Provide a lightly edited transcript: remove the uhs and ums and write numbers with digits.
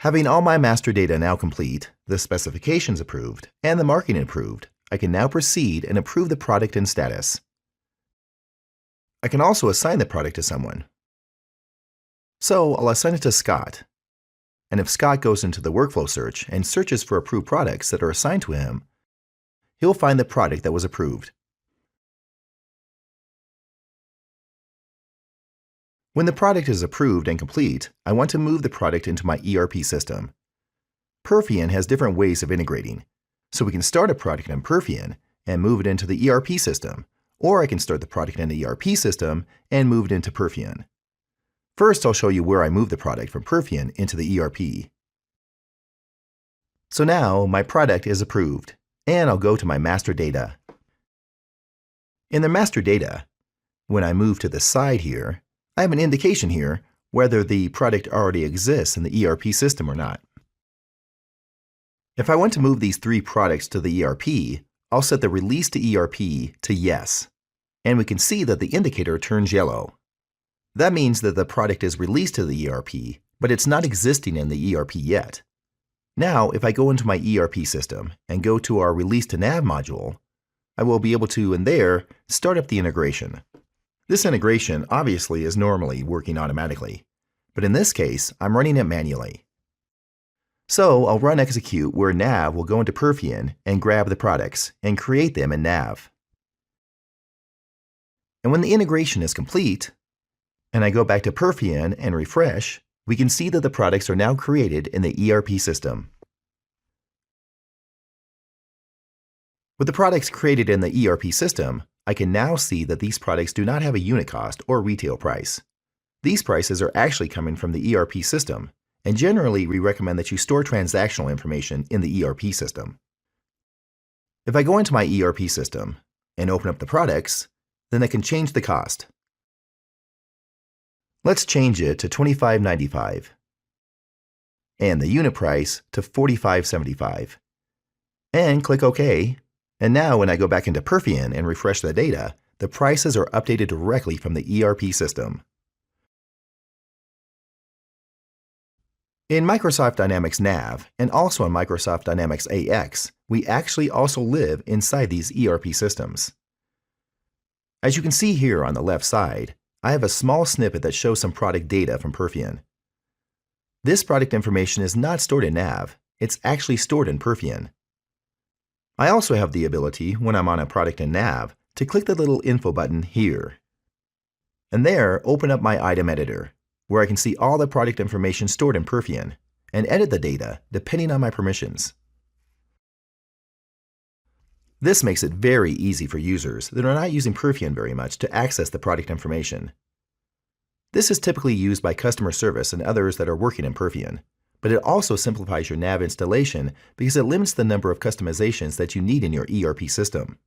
Having all my master data now complete, the specifications approved, and the marketing approved, I can now proceed and approve the product and status. I can also assign the product to someone. So I'll assign it to Scott. And if Scott goes into the workflow search and searches for approved products that are assigned to him, he'll find the product that was approved. When the product is approved and complete, I want to move the product into my ERP system. Perfion has different ways of integrating, so we can start a product in Perfion and move it into the ERP system, or I can start the product in the ERP system and move it into Perfion. First, I'll show you where I move the product from Perfion into the ERP. So now my product is approved, and I'll go to my master data. In the master data, when I move to the side here, I have an indication here whether the product already exists in the ERP system or not. If I want to move these three products to the ERP, I'll set the Release to ERP to Yes, and we can see that the indicator turns yellow. That means that the product is released to the ERP, but it's not existing in the ERP yet. Now, if I go into my ERP system and go to our Release2NAV module, I will be able to, in there, start up the integration. This integration obviously is normally working automatically, but in this case, I'm running it manually. So I'll run execute where NAV will go into Perfion and grab the products and create them in NAV. And when the integration is complete, and I go back to Perfion and refresh, we can see that the products are now created in the ERP system. With the products created in the ERP system, I can now see that these products do not have a unit cost or retail price. These prices are actually coming from the ERP system, and generally we recommend that you store transactional information in the ERP system. If I go into my ERP system and open up the products, then I can change the cost. Let's change it to $25.95 and the unit price to $45.75 and click OK. And now when I go back into Perfion and refresh the data, the prices are updated directly from the ERP system. In Microsoft Dynamics NAV and also in Microsoft Dynamics AX, we actually also live inside these ERP systems. As you can see here on the left side, I have a small snippet that shows some product data from Perfion. This product information is not stored in NAV, it's actually stored in Perfion. I also have the ability, when I'm on a product in NAV, to click the little info button here. And there, open up my item editor, where I can see all the product information stored in Perfion, and edit the data depending on my permissions. This makes it very easy for users that are not using Perfion very much to access the product information. This is typically used by customer service and others that are working in Perfion, but it also simplifies your NAV installation because it limits the number of customizations that you need in your ERP system.